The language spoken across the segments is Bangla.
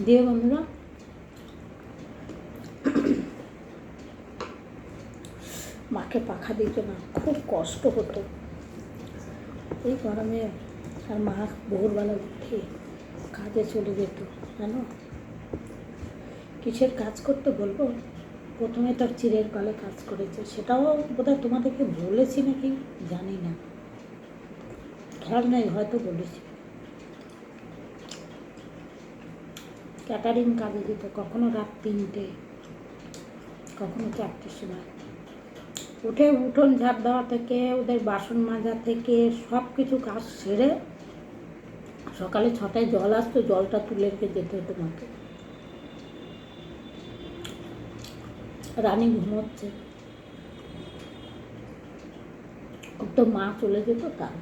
দিয়ে বন্ধুরা মাকে পাখা দিত না, খুব কষ্ট হতো এই গরমে। আর মা ভোরবেলা উঠে কাজে চলে যেত, জানো কিসের কাজ করতে বলবো। প্রথমে তার চিড়ের কলে কাজ করেছে, সেটাও বোধহয় তোমাদেরকে বলেছি নাকি জানি না, খেয়াল নেই, হয়তো বলেছি। ক্যাটারিং কাজে যেত, কখনো রাত 3টে, কখনো 4টের সময় উঠে উঠোন ঝাড় দেওয়া থেকে ওদের বাসন মাজা থেকে সব কিছু কাজ সেরে সকালে 6টায় জল আসতো, জলটা তুলে রেখে যেতে হতো মাকে। রানী ঘুমোচ্ছে, তো মা চলে যেত। তার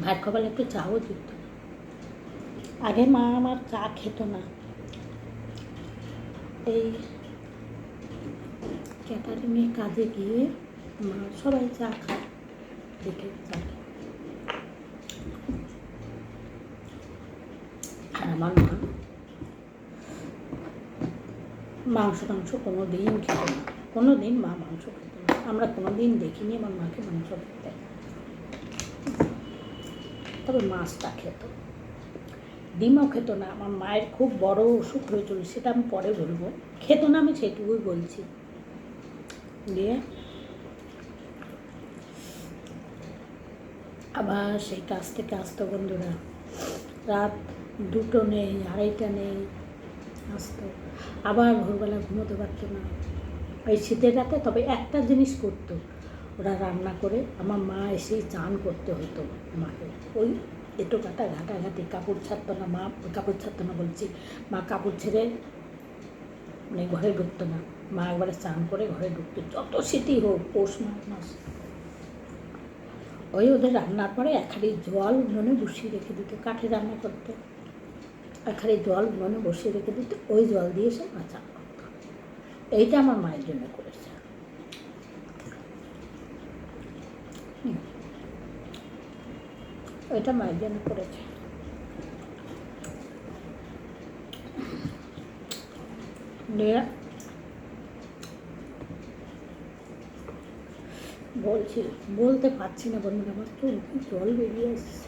ভাত খাবার একটু চাও দিত। আগে মা আমার চা খেত না, এই ক্যাটারিংয়ে কাজে গিয়ে মা সবাই চা খায় দেখে চা খায়। আর আমার মা মাংস টাংস কোনো দিন খেত না, কোনো দিন মা মাংস খেত না। আমরা কোনো দিন দেখিনি আমার মাকে মাংস খেতে, তবে মাছটা খেত, ডিমও খেত না। আমার মায়ের খুব বড় অসুখ হয়েছিল, সেটা আমি পরে বলবো। খেত না, আমি সেটুকুই বলছি। দিয়ে আবার সেই কাজ থেকে আসতো বন্ধুরা, রাত 2টো নেই, 2:30টা নেই, আসতো। আবার ভোরবেলা ঘুমোতে পারতো না ওই শীতের রাতে। তবে একটা জিনিস করতো, ওরা রান্না করে আমার মা এসেই চান করতে হতো মাকে। ওই এটো কাটা ঘাটাঘাটি, কাপড় ছাড়তো না মা, কাপড় ছাড়তো না বলছি, মা কাপড় ছেড়ে মানে ঘরে ঢুকতো না। মা একবারে চান করে ঘরে ঢুকতো, যত শীতই হোক, পৌষ মাস। ওই ওদের রান্নার পরে 1 হাঁড়ি জল উনুনে বসিয়ে রেখে দিত, কাঠে রান্না করতো। 1 হাঁড়ি জল উনুনে বসিয়ে রেখে দিত, ওই জল দিয়ে সে মা চান করতো। এইটা আমার মায়ের জন্য করেছে। ওইটা মায়ের জন্য করেছে। দিয়ে বলছি, বলতে পারছি না বন্ধুরা, আমার চোখ জল বেরিয়ে আসছে।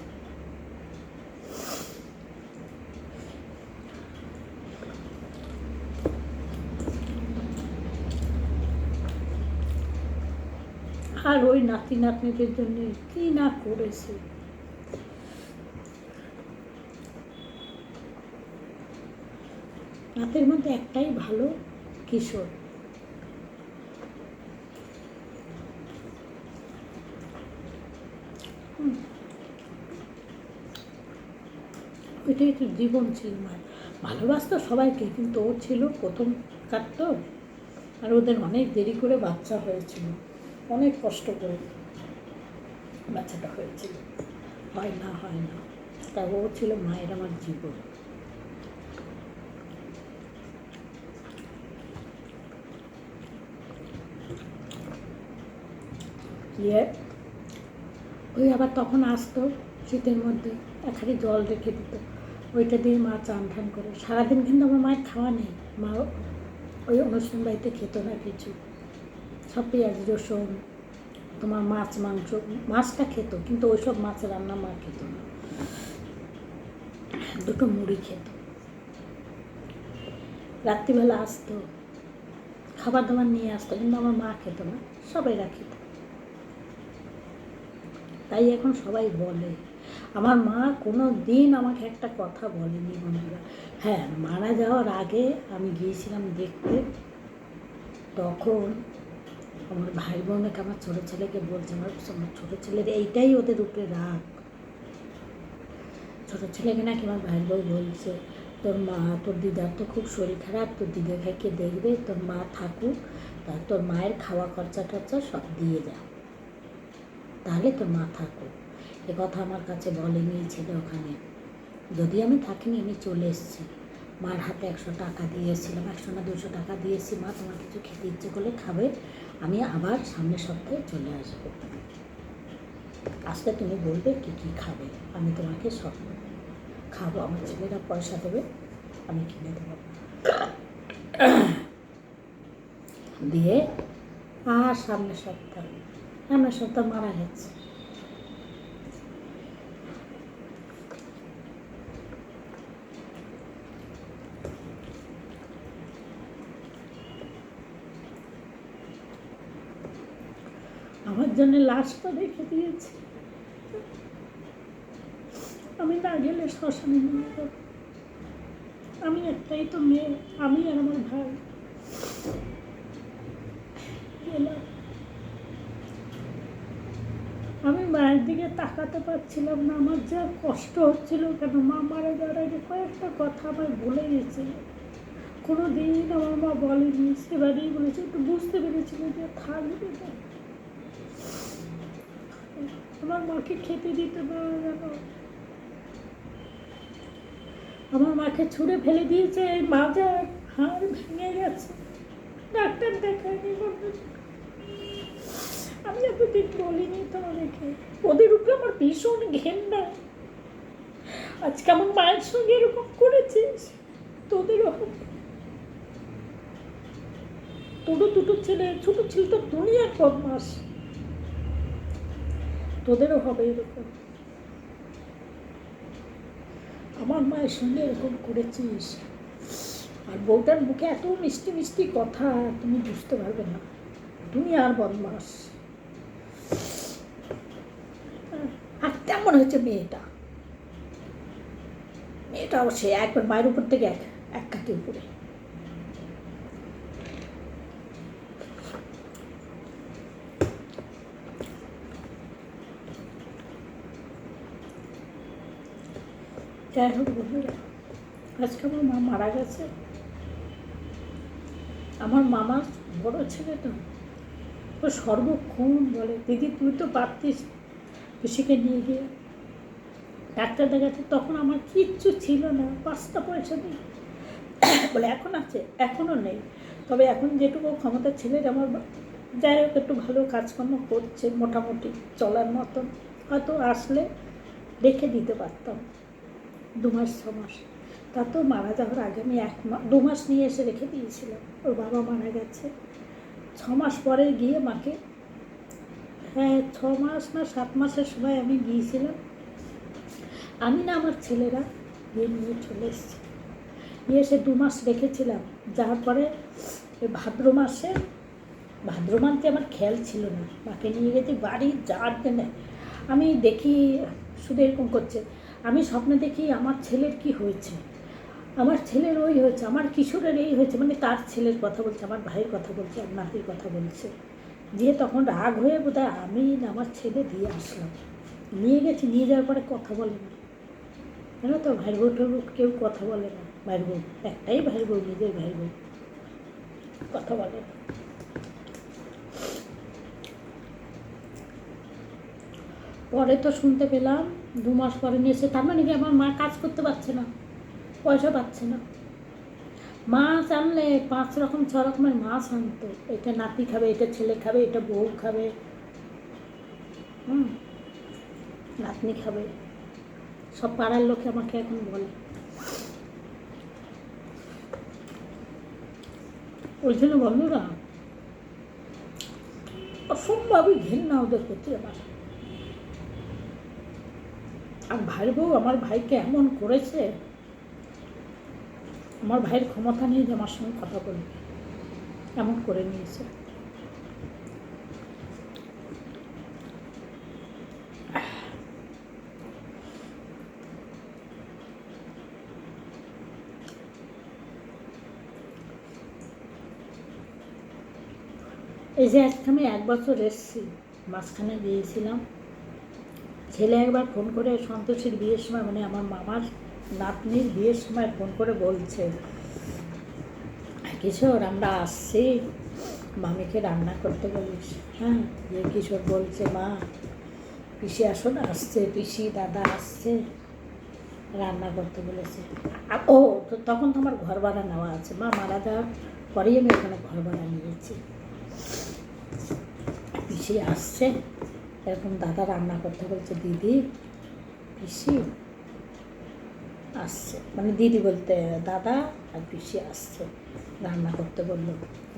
আর ওই নাতি নাতনিদের জন্য কি না করেছে। নাতের মধ্যে একটাই ভালো, কিশোর। ওইটাই তো জীবন ছিল মায়ের। ভালোবাসতো সবাইকে, কিন্তু ও ছিল প্রথম কাটতো। আর ওদের অনেক দেরি করে বাচ্চা হয়েছিল, অনেক কষ্ট করে বাচ্চাটা হয়েছিল, হয় না তা ও ছিল মায়ের আমার জীবন। দিয়ে ওই আবার তখন আসতো শীতের মধ্যে, 1 হাঁড়ি জল রেখে দিত, ওইটা দিয়ে মা চান ঠান করে। সারাদিন কিন্তু আমার মায়ের খাওয়া নেই, মা ওই অনুষ্ঠান বাড়িতে খেত না কিছু, সব পেঁয়াজ রসুন, তোমার মাছ মাংস, মাছটা খেত কিন্তু ওইসব মাছ রান্না মা খেত না। 2টো মুড়ি খেত। রাত্রিবেলা আসতো, খাবার দাবার নিয়ে আসতো, কিন্তু আমার মা খেত না, সবাইরা খেত। তাই এখন সবাই বলে, আমার মা কোনো দিন আমাকে একটা কথা বলেনি বন্ধুরা। হ্যাঁ, মারা যাওয়ার আগে আমি গিয়েছিলাম দেখতে, তখন আমার ভাই বোনকে, আমার ছোটো ছেলেকে বলছে, আমার ছোটো ছেলের এইটাই ওদের উপরে রাগ। ছোটো ছেলেকে নাকি আমার ভাই বোন বলছে, তোর মা, তোর দিদার তো খুব শরীর খারাপ, তোর দিদা ভাইকে দেখবে, তোর মা থাকুক, তা তোর মায়ের খাওয়া খরচা টরচা সব দিয়ে যা, তাহলে তোর মা থাকুক। এ কথা আমার কাছে বলেনি ছেলে ওখানে। যদি আমি থাকিনি, আমি চলে এসেছি, মার হাতে 100 টাকা দিয়েছিলাম, 100 না 200 টাকা দিয়েছি, মা তোমার কিছু খেতে ইচ্ছে করলে খাবে, আমি আবার সামনের সপ্তাহে চলে আসবো। আসলে তুমি বলবে কী কী খাবে, আমি তোমাকে সব খাবো, আমার ছেলেরা পয়সা দেবে, আমি কিনে দেবো। দিয়ে আর সামনের সপ্তাহ মারা গেছে। আমার জন্য লাশটা রেখে দিয়েছে, আমি না গেলে শ্মশানে নিয়ে যাবো। আমি একটাই তো মেয়ে, আমি আর আমার ভাই গেলাম। আমি মায়ের দিকে তাকাতে পারছিলাম না, আমার যা কষ্ট হচ্ছিল। কেন মা মারা যাওয়ার আগে কয়েকটা কথা আমার বলে গেছিল, কোনো দিন আমার মা বলেনি, সেবারেই বলেছে, একটু বুঝতে পেরেছিল যে থাকবে না। আমার মাকে খেতে দিতে পারা গেল, আমার মাকে ছুঁড়ে ফেলে দিয়েছে, এই মাজার হাড় ভেঙে গেছে, ডাক্তার দেখায়নি। আমি এতদিন বলিনি তোমাদেরকে, ওদের উপরে আমার ভীষণ ঘেন্না। আজকে আমার মায়ের সঙ্গে এরকম করেছিস, তোদেরও হবে। তোরও দুটো ছেলে, ছোট ছেলে তো দুনিয়ার বদমাস, তোদেরও হবে এরকম। আমার মায়ের সঙ্গে এরকম করেছিস, আর বউটার মুখে এত মিষ্টি মিষ্টি কথা, তুমি বুঝতে পারবে না, দুনিয়ার বদমাস। আর তেমন হচ্ছে মেয়েটাও সে একবার মায়ের উপর থেকে এক কাঠি উপরে। যাই হোক বন্ধুরা, আজকে আমার মা মারা গেছে। আমার মামার বড় ছেলেটা ও সর্বক্ষণ বলে, দিদি তুই তো পারতিস পিসিকে নিয়ে গিয়ে ডাক্তার দেখাতে। তখন আমার কিচ্ছু ছিল না, 5টা পয়সা নেই বলে, এখন আছে, এখনও নেই, তবে এখন যেটুকু ক্ষমতা ছেলের আমার, যাই হোক একটু ভালো কাজকর্ম করছে, মোটামুটি চলার মতন, হয়তো আসলে রেখে দিতে পারতাম 2 মাস 6 মাস। তা তো মারা যাওয়ার আগে আমি 2 মাস নিয়ে এসে রেখে দিয়েছিলাম। ওর বাবা মারা গেছে 6 মাস পরে গিয়ে মাকে, হ্যাঁ 6 মাস না 7 মাসের সময় আমি গিয়েছিলাম। আমি না আমার ছেলেরা গিয়ে নিয়ে চলে এসেছি, নিয়ে এসে 2 মাস রেখেছিলাম। যাওয়ার পরে ভাদ্র মাসে আমার খেয়াল ছিল না, মাকে নিয়ে গেছি বাড়ি যাওয়ার জন্যে। আমি দেখি শুধু এরকম করছে, আমি স্বপ্নে দেখি আমার ছেলের কি হয়েছে, আমার ছেলের ওই হয়েছে, আমার কিশোরের এই হয়েছে, মানে তার ছেলের কথা বলছে, আমার ভাইয়ের কথা বলছে, আমার নাতির কথা বলছে। দিয়ে তখন রাগ হয়ে বোধহয় আমি আমার ছেলে দিয়ে আসলাম, নিয়ে গেছি। নিয়ে যাওয়ার পরে কথা বলে না, জানো তো, ভাই বউটার কেউ কথা বলে না। ভাইয়ের বউ একটাই, ভাইয়ের বউ, নিজের ভাইয়ের বউ, কথা বলে না। পরে তো শুনতে পেলাম 2 মাস পরে নিয়ে এসে, তার মানে কি আমার মা কাজ করতে পারছে না, পয়সা পাচ্ছে না। মাছ আনলে 5 রকম 6 রকমের মাছ আনতো, এটা নাতি খাবে, এটা ছেলে খাবে, এটা বউ খাবে, নাতনি খাবে, সব পাড়ার লোকে আমাকে এখন বলে। ওই জন্য বন্ধুরা, অসম্ভবই ঘেন্না ওদের প্রতি আমার। আর ভাইয়ের বউ আমার ভাইকে এমন করেছে, আমার ভাইয়ের ক্ষমতা নেই যে আমার সঙ্গে কথা বলবে, এমন করে নিয়েছে। এই যে আজকে আমি 1 বছর এসেছি, মাঝখানে গিয়েছিলাম। ছেলে একবার ফোন করে সন্তোষীর বিয়ের সময়, মানে আমার মামার নাতনির বিয়ের সময় ফোন করে বলছে, কিশোর আমরা আসছি, মামিকে রান্না করতে বলিস। হ্যাঁ, যে কিশোর বলছে, মা পিসি আসুন, আসছে পিসি দাদা আসছে, রান্না করতে বলেছে। আর ও তো তখন তো আমার ঘর ভাড়া নেওয়া আছে, মা মারা যাওয়ার পরেই আমি ওখানে ঘর ভাড়া নিয়েছি। পিসি আসছে, এরকম দাদা রান্না করতে বলছে, দিদি পিসি আসছে, মানে দিদি বলতে দাদা আর পিসি আসছে, রান্না করতে বললো।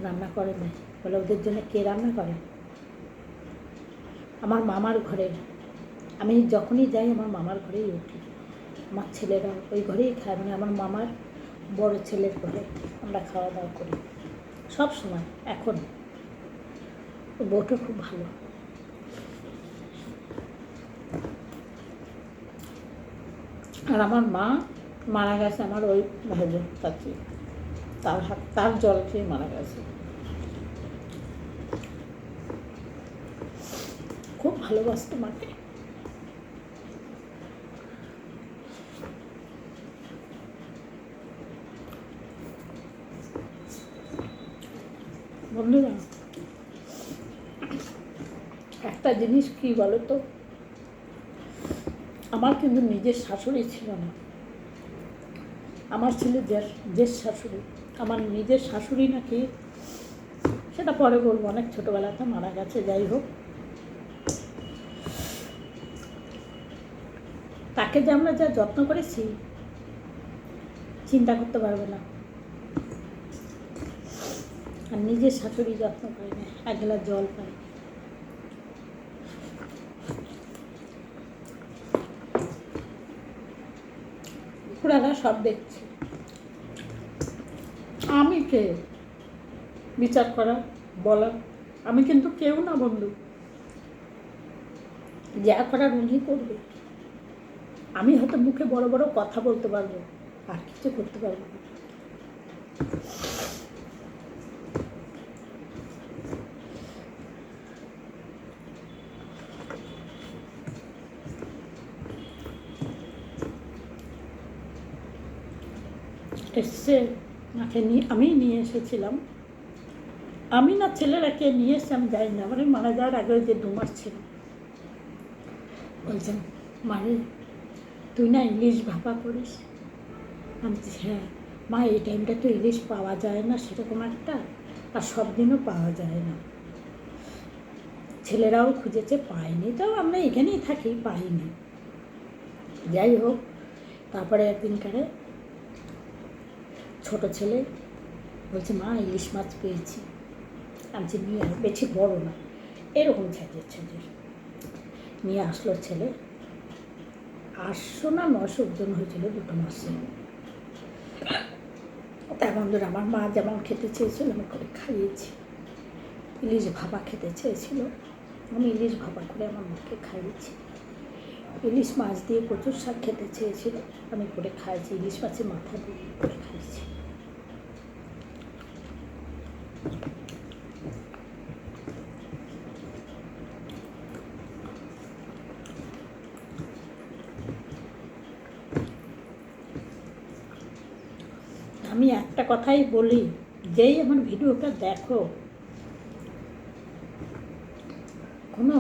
রান্না করে না, বলে ওদের জন্য কে রান্না করে? আমার মামার ঘরে, আমি যখনই যাই আমার মামার ঘরেই উঠি, আমার ছেলেরা ওই ঘরেই খায়, মানে আমার মামার বড় ছেলের ঘরে আমরা খাওয়া দাওয়া করি সব সময়। এখন বউটা খুব ভালো। আর আমার মা মারা গেছে আমার ওই ভাইবোন কাছে, তার জল খেয়ে মারা গেছে। খুব ভালোবাসতো মাকে। বন্ধুরা, একটা জিনিস কি বলো তো, আমার কিন্তু নিজের শাশুড়ি ছিল না, আমার ছিল যে শাশুড়ি। আমার নিজের শাশুড়ি নাকি, সেটা পরে বলবো, অনেক ছোটোবেলাতে মারা গেছে। যাই হোক, তাকে যে আমরা যা যত্ন করেছি চিন্তা করতে পারবে না। আর নিজের শাশুড়ি যত্ন করে না, এক গ্লাস জল পায়। পুরারা সব দেখছে, আমি কে বিচার করা বলা? আমি কিন্তু কেউ না বন্ধু, যা করার উনি করবে। আমি হয়তো মুখে বড় বড় কথা বলতে পারবো, আর কিছু করতে পারবো না। এসছে মাকে নিয়ে, আমি নিয়ে এসেছিলাম, আমি না ছেলেরা কে নিয়ে এসছে আমি জানি না, মানে মারা যাওয়ার আগে যে 2 মাস ছিল, বলছেন মারে তুই না ইলিশ ভাপা করিস। আমি হ্যাঁ মা, এই টাইমটা তো ইলিশ পাওয়া যায় না সেরকম একটা, আর সব দিনও পাওয়া যায় না। ছেলেরাও খুঁজেছে, পায়নি, তাও আমরা এখানেই থাকি, পাইনি। যাই হোক, তারপরে একদিনকারে ছোট ছেলে বলছে মা ইলিশ মাছ পেয়েছি। আমি যে নিয়ে বেশি বড় না, এরকম সাইজের নিয়ে আসলো ছেলে। 800 না 900 ওজন হয়েছিল 2 মাসে। তাই বন্ধুরা, আমার মা যেমন খেতে চেয়েছিল আমি করে খাইয়েছি। ইলিশ ভাপা খেতে চেয়েছিল, আমি ইলিশ ভাপা করে আমার মাকে খাইয়েছি। ইলিশ মাছ দিয়ে কচুর শাক খেতে চেয়েছিল, আমি করে খাইয়েছি। ইলিশ মাছের মাথা দিয়ে করে খাইয়েছি। আমি একটা কথাই বলি, যেই আমার ভিডিওটা দেখো, কোনো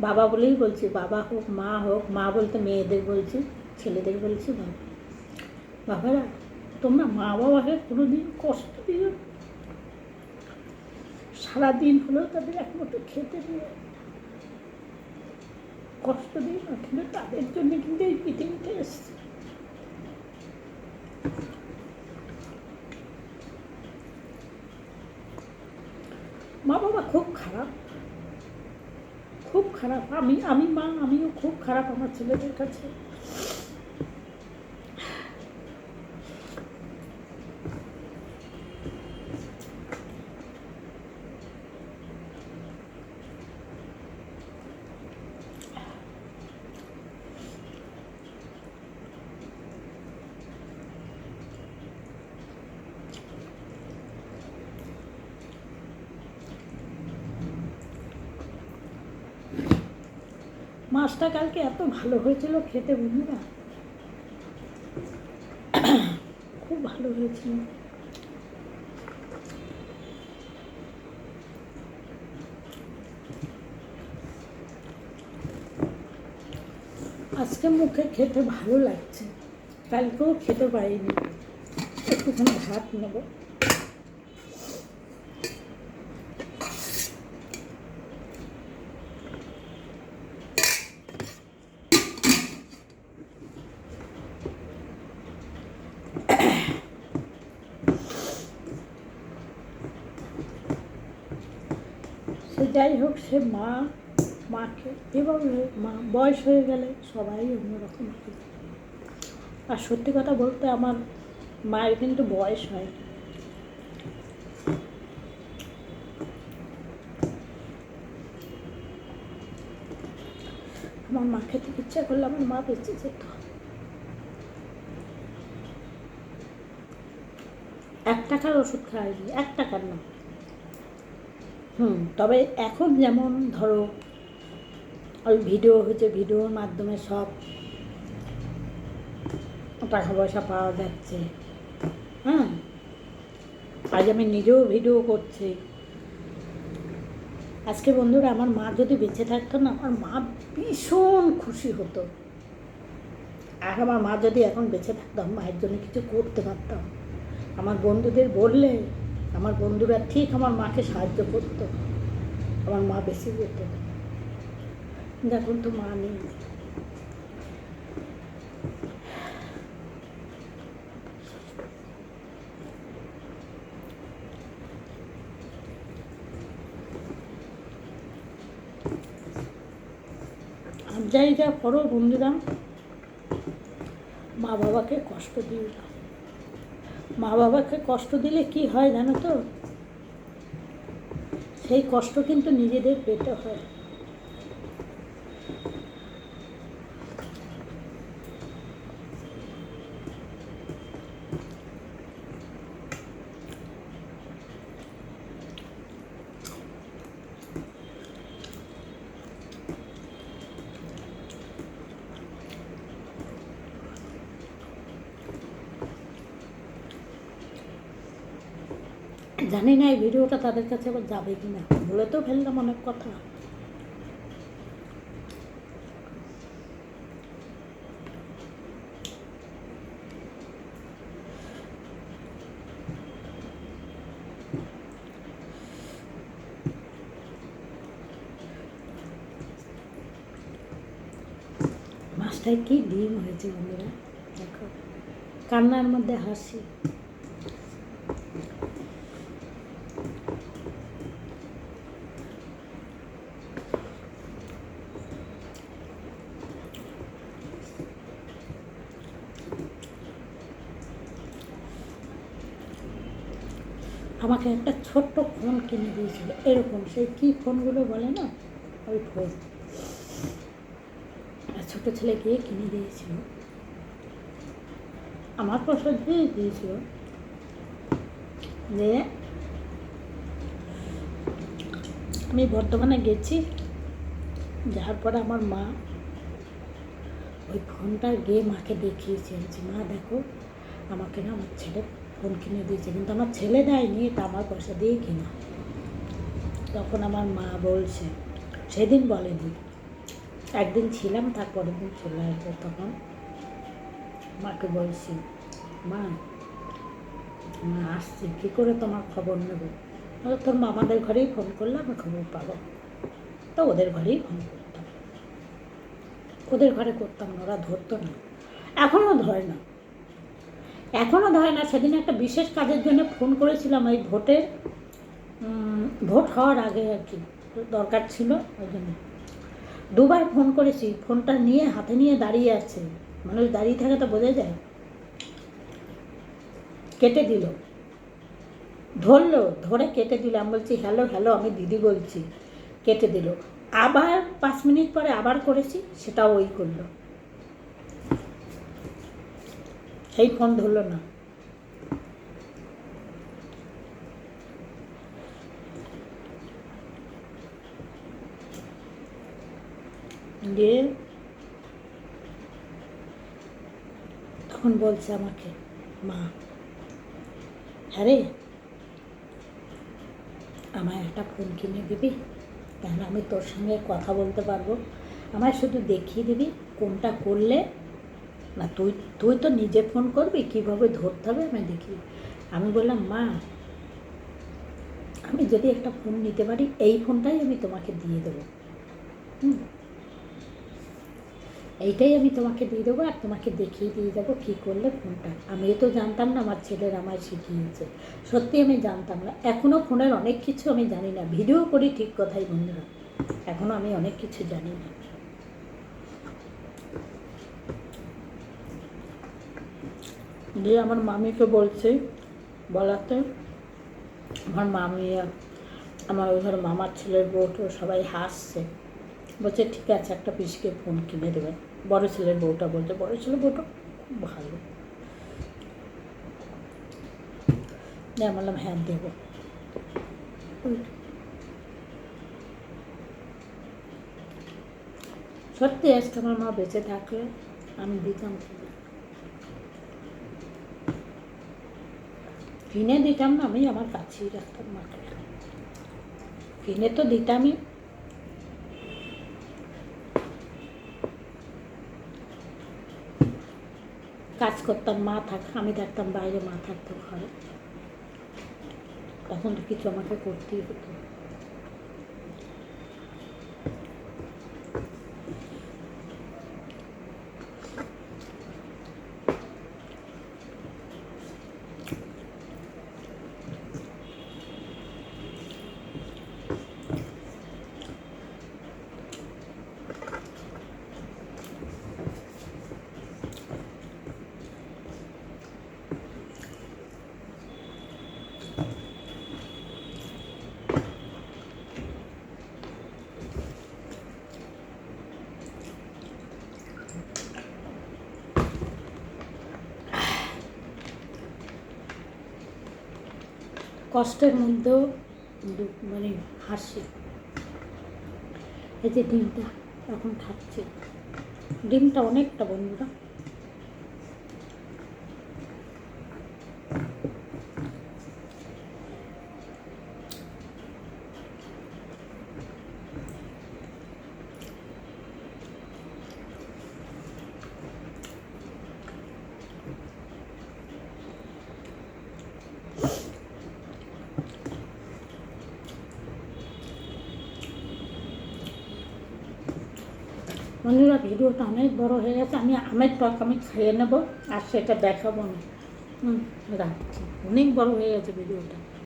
বাবা বলেই বলছি, বাবা হোক মা বলতে মেয়েদের বলছি, ছেলেদের বলছি না, বাবারা তোমরা মা বাবাকে কোনো দিন কষ্ট দিও, সারাদিন হলেও তাদের একমাত্র খেতে দিয়ে কষ্ট দিই না, কিন্তু তাদের জন্য কিন্তু এই পৃথিবীতে এসছে। মা বাবা খুব খারাপ, খুব খারাপ। আমি মা, আমিও খুব খারাপ আমার ছেলেদের কাছে। মাছটা কালকে এত ভালো হয়েছিল খেতে, বন্ধুরা খুব ভালো হয়েছিল। আজকে মুখে খেতে ভালো লাগছে, কালকেও খেতে পারিনি। একটুখানি ভাত নেব। যাই হোক, সে মাকে এভাবে মা বয়স হয়ে গেলে সবাই অন্যরকম হয়। আর সত্যি কথা বলতে আমার মায়ের কিন্তু বয়স হয়। আমার মা খেতে ইচ্ছা করলে আমার মা বেঁচে যেত। 1 টাকার ওষুধ খাওয়াইনি, 1 টাকার না। তবে এখন যেমন ধরো ওই ভিডিও হচ্ছে, ভিডিওর মাধ্যমে সব টাকা পয়সা পাওয়া যাচ্ছে। আজ আমি নিজেও ভিডিও করছি। আজকে বন্ধুরা, আমার মা যদি বেঁচে থাকতো না, আমার মা ভীষণ খুশি হতো। আর আমার মা যদি এখন বেঁচে থাকতাম, মায়ের জন্য কিছু করতে পারতাম। আমার বন্ধুদের বললে আমার বন্ধুরা ঠিক আমার মাকে সাহায্য করতো, আমার মা বেঁচে যেত। এখন তো মা নেই। আর যাই যা করো বন্ধুরা, মা বাবাকে কষ্ট দিও না। মা বাবাকে কষ্ট দিলে কি হয় জানো তো? সেই কষ্ট কিন্তু নিজেদের পেতে হয়। জানি না এই ভিডিওটা তাদের কাছে আবার যাবে কি না, বলে তো ফেললাম অনেক কথা। মাছটায় কি ডিম হয়েছে বন্ধুরা, দেখো, কান্নার মধ্যে হাসি। আমাকে একটা ছোট্ট ফোন কিনে দিয়েছিল, এরকম সেই কী ফোনগুলো বলে না, ওই ফোন ছোটো ছেলে গিয়ে কিনে দিয়েছিল। আমার পছন্দই দিয়েছিল। দিয়ে আমি বর্ধমানে গেছি, যাওয়ার পরে আমার মা ওই ফোনটা গিয়ে মাকে দেখিয়েছে, যে মা দেখো, আমাকে না আমার ছেলে ফোন কিনে দিয়েছে, কিন্তু আমার ছেলে দেয়নি, এটা আমার পয়সা দিয়ে কিনা। তখন আমার মা বলছে, সেদিন বলেনি, একদিন ছিলাম, তারপরের দিন চলে আসবো। তখন মাকে বলছি, মা আসছি, কী করে তোমার খবর নেব? তোর মামাদের ঘরেই ফোন করলে আমি খবর পাবো। তো ওদের ঘরেই ফোন করতাম, ওদের ঘরে করতাম না, ওরা ধরতো না, এখনও ধরে না, এখনও ধরে না। সেদিন একটা বিশেষ কাজের জন্য ফোন করেছিলাম, এই ভোট হওয়ার আগে আর কি, দরকার ছিল, ওই জন্য 2বার ফোন করেছি। ফোনটা নিয়ে হাতে নিয়ে দাঁড়িয়ে আছে, মানুষ দাঁড়িয়ে থাকে তো বোঝা যায়। কেটে দিল, ধরলো, ধরে কেটে দিল। আমি বলছি হ্যালো হ্যালো, আমি দিদি বলছি, কেটে দিল। আবার 5 মিনিট পরে আবার করেছি, সেটাও ওই করলো, সেই ফোন ধরলো না। দিয়ে তখন বলছে আমাকে, মা হ্যাঁ রে, আমায় একটা ফোন কিনে দিবি, তাহলে আমি তোর সঙ্গে কথা বলতে পারবো। আমায় শুধু দেখিয়ে দিবি কোনটা করলে, না তুই তো নিজে ফোন করবি, কীভাবে ধরতে হবে আমি দেখি। আমি বললাম, মা আমি যদি একটা ফোন নিতে পারি, এই ফোনটাই আমি তোমাকে দিয়ে দেবো। এইটাই আমি তোমাকে দিয়ে দেবো, আর তোমাকে দেখিয়ে দিয়ে দেবো কী করলে ফোনটা। আমিও তো জানতাম না, আমার ছেলের আমায় শিখিয়েছে। সত্যি আমি জানতাম না, এখনও ফোনের অনেক কিছু আমি জানি না। ভিডিও করি ঠিক কথাই বন্ধুরা, এখনও আমি অনেক কিছু জানি না। দিয়ে আমার মামিকে বলছে, বলাতে আমার মামি, আমার ওই ঘরে মামার ছেলের বউটো সবাই হাসছে, বলছে ঠিক আছে একটা পিসিকে ফোন কিনে দেবেন। বড় ছেলের বউটা বলছে, বড় ছেলের বউটা খুব ভালো। আমি বললাম হ্যাঁ দেবো। সত্যি আজকে আমার মা বেঁচে থাকলে আমি দিতাম, কিনে দিতাম না, আমি আমার কাছেই রাখতাম মাকে, কিনে তো দিতামই। কাজ করতাম, মা আমি থাকতাম বাইরে, মা থাকতো ঘরে, তখন তো কিছু আমাকে করতেই হতো। কষ্টের মধ্যেও মানে হাসি। এই যে ডিমটা এখন খাচ্ছি, ডিমটা অনেকটা বন্ধুরা, বন্ধুরা ভিডিওটা অনেক বড় হয়ে গেছে। আমি আমের টক আমি খেয়ে নেবো, আর সেটা দেখাবো না। রাখছি, অনেক বড় হয়ে গেছে ভিডিওটা।